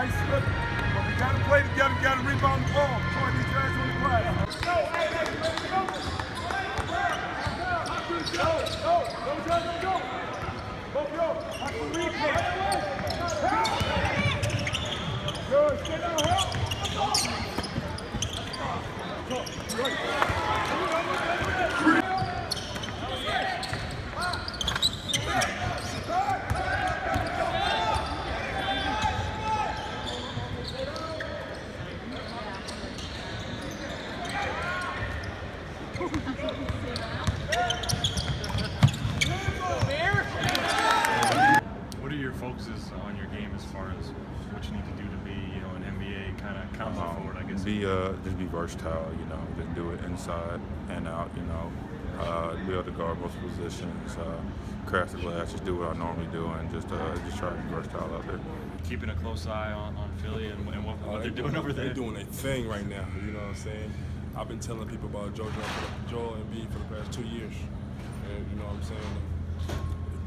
Nice slip. But we got to play together. We got to rebound the ball. Troy needs your ass on the glass. Go, hey, let's go. Go. Both yo. That's the lead play. Good. Stay down, help. What are your focuses on your game as far as what you need to do to be, an NBA kind of combo forward, I guess? Just be versatile, just do it inside and out, be able to guard both positions, crash the glass, just do what I normally do, and just try to be versatile out there. Keeping a close eye on Philly and what they're doing over there. They're doing a thing right now, you know what I'm saying? I've been telling people about Joel Embiid for the past 2 years, and you know what I'm saying?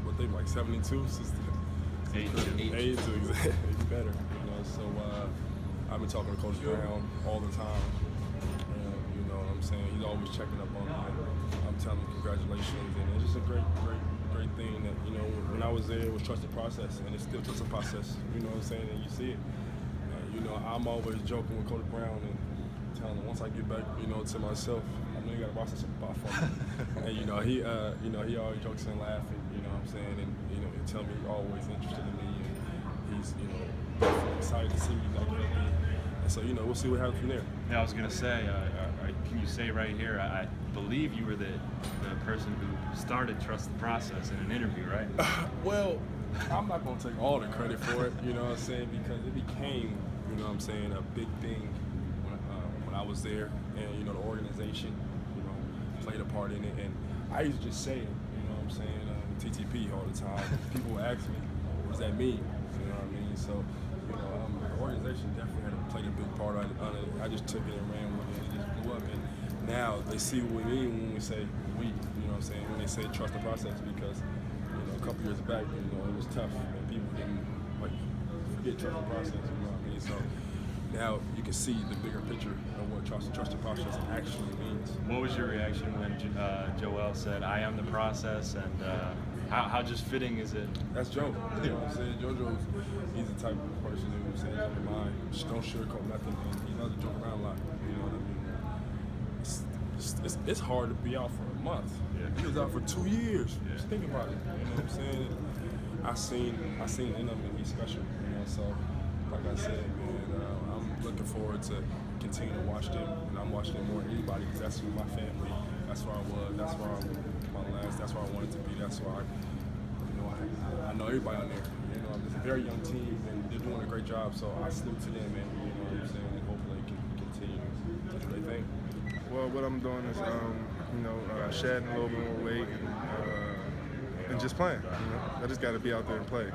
What they like 72 since the 82, exactly, better, So I've been talking to Coach Brown all the time, and you know what I'm saying? He's always checking up on me. I'm telling him congratulations, and it's just a great thing that when I was there, it was trust the process, and it's still trust the process. You know what I'm saying? And you see it. And, I'm always joking with Coach Brown and telling him once I get back, to myself, I know you got to process some for me. And he always jokes and laughing. You know what I'm saying? And and tell me he's always interested in me, and he's definitely excited to see me back here. And so we'll see what happens from there. Yeah, I was gonna say, can you say right here? I believe you were the person who started Trust the Process in an interview, right? Well, I'm not gonna take all the credit for it, you know what I'm saying, because it became, a big thing when I was there, and the organization, played a part in it, and I used to just say it, TTP all the time. People would ask me, what does that mean? You know what I mean? So, the organization definitely played a big part on it. I just took it and ran with it, and it just blew up. And now they see what we mean when we say we, when they say trust the process, because, a couple years back, it was tough, and people didn't, forget trust the process, you know what I mean? So now you can see the bigger picture of what trust the process actually means. What was your reaction when Joel said, "I am the process," and how just fitting is it? That's Joe. You know what I'm saying? He's the type of person who says on the mind, just don't sugarcoat nothing. And he doesn't joke around a lot. You know what I mean? It's hard to be out for a month. Yeah. He was out for 2 years. Yeah. Just think about it. You know what I'm saying? I seen in him, and he's special. So like I said, man, I'm looking forward to continue to watch them, and I'm watching them more than anybody, because that's my family. That's where I was. That's where that's where I wanted to be. That's why I know everybody out there. It's a very young team, and they're doing a great job. So I salute to them, and you know what I'm saying, and hopefully they can continue to do their thing. Well, what I'm doing is, shedding a little bit more weight and just playing. I just got to be out there and play.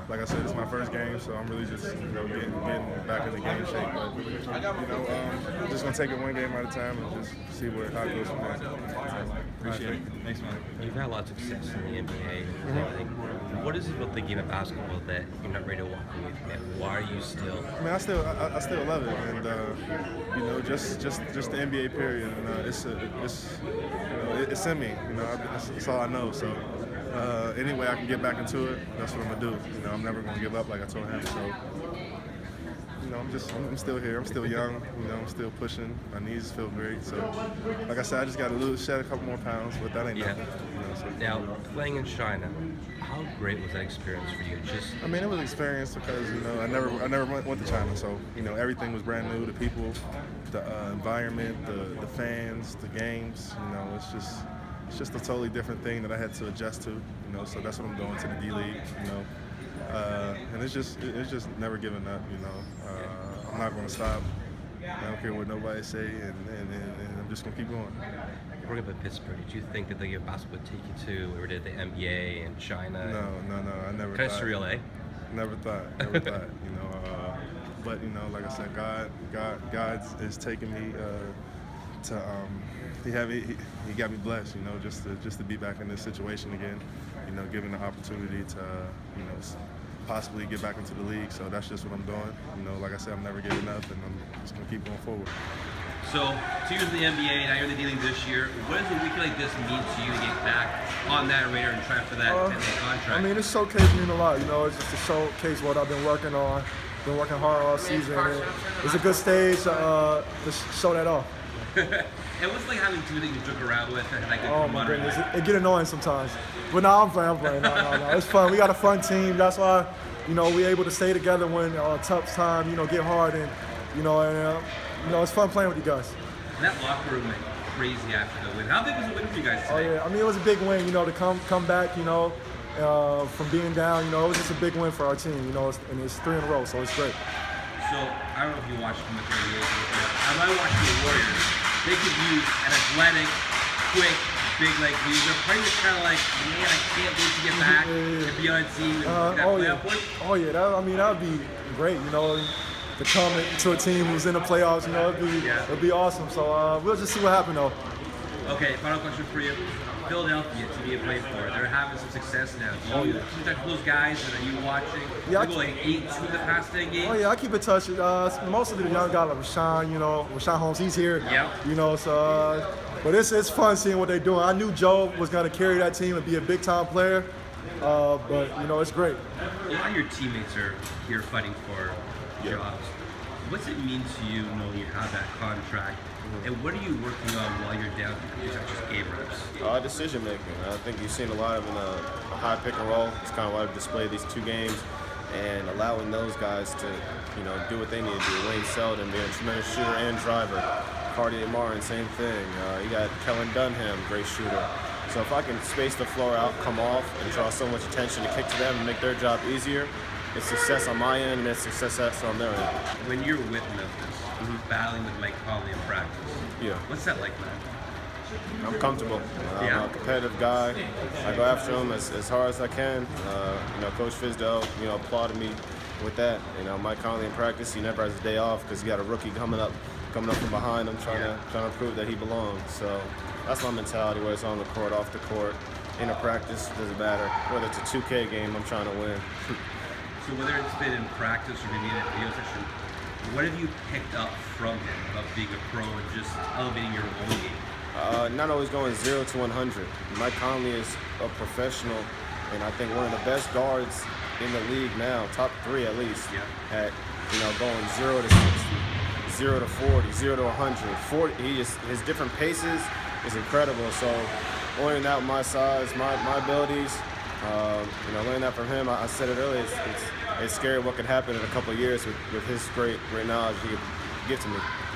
Like I said, it's my first game, so I'm really just getting back in the game shape. But I'm just gonna take it one game at a time and just see how it goes from there. Appreciate it. Thanks, man. You've had a lot of success in the NBA. What is it about the game of basketball that you're not ready to walk away from it? Why are you still? I mean, I still love it, and just the NBA period, and it's in me. It's all I know. So. Any way I can get back into it, that's what I'm gonna do. I'm never gonna give up, like I told him. So, I'm still here. I'm still young. I'm still pushing. My knees feel great. So, like I said, I just got to shed a couple more pounds, but that ain't nothing. Now, playing in China, how great was that experience for you? I mean, it was an experience because I never went to China, so everything was brand new. The people, the environment, the fans, the games. It's just a totally different thing that I had to adjust to, so that's what I'm doing to the D-League, and it's just never giving up, I'm not going to stop. I don't care what nobody say, and I'm just going to keep going. Working about Pittsburgh, did you think that the game of basketball would take you to, or did the NBA and China? No, I never kind thought. Kind of surreal, eh? Never thought, but like I said, God is taking me to he got me blessed, just to be back in this situation again, given the opportunity to possibly get back into the league. So that's just what I'm doing. You know, like I said, I'm never giving up, and I'm just gonna keep going forward. So, 2 years in the NBA, now you're in the D-League this year. What does a week like this mean to you to get back on that radar and try for that 10-day contract? I mean, this showcase means a lot. You know, it's just a showcase what I've been working on. Been working hard all season. And it's a good stage to show that off. And what's like having two that you joke around with and like Oh my goodness, it get annoying sometimes. But no, I'm playing. No. It's fun. We got a fun team. That's why, you know, we able to stay together when tough time, you know, get hard and, you know, it's fun playing with you guys. And that locker room went crazy after the win. How big was the win for you guys Oh today? yeah, I mean, it was a big win, you know, to come back, you know, from being down, you know, it was just a big win for our team, you know, and it's 3 in a row, so it's great. So, I don't know if you watched the 38, but as I watched the Warriors, they could use an athletic, quick, big leg leader. Probably just kind of like, man, I can't wait to get back and be on a team and that playoff push. Oh yeah, that would be great, you know, to come to a team who's in the playoffs, you know, it'd be awesome. So we'll just see what happens though. Okay, final question for you. Philadelphia, to be a play for, they're having some success now. Do you keep in touch with those guys, and are you watching? Yeah, They go like 8-2 in the past 10 games. Oh yeah, I keep in touch. Mostly the young guy like Rashawn, you know, Rashawn Holmes, he's here. Yeah. You know, so but it's fun seeing what they're doing. I knew Joe was gonna carry that team and be a big time player. But you know, it's great. A lot of your teammates are here fighting for jobs. What's it mean to you knowing you have that contract? And what are you working on while you're down here such as game reps? Decision making. I think you've seen a lot of in a high pick and roll. It's kind of why I've displayed these 2 games and allowing those guys to, you know, do what they need to do. Wayne Selden being a tremendous shooter and driver. Cartier Martin, same thing. You got Kellen Dunham, great shooter. So if I can space the floor out, come off, and draw so much attention to kick to them and make their job easier, it's success on my end and it's success on their end. When you're with Memphis, battling with Mike Conley in practice, Yeah. what's that like, man? I'm comfortable. I'm a competitive guy. I go after him as hard as I can. You know, Coach Fizdale, you know, applauded me with that. You know, Mike Conley in practice, he never has a day off because he got a rookie coming up from behind him, trying to prove that he belongs. So that's my mentality. Whether it's on the court, off the court, in a practice, doesn't matter. Whether it's a 2K game, I'm trying to win. So whether it's been in practice or maybe in a video session, what have you picked up from him about being a pro and just elevating your own game? Not always going 0 to 100. Mike Conley is a professional, and I think one of the best guards in the league now, top 3 at least, at, you know, going 0 to 60, 0 to 40, 0 to 100. His different paces is incredible. So learning that with my size, my abilities, you know, learning that from him, I said it earlier, it's scary what could happen in a couple of years with his great knowledge he could give to me.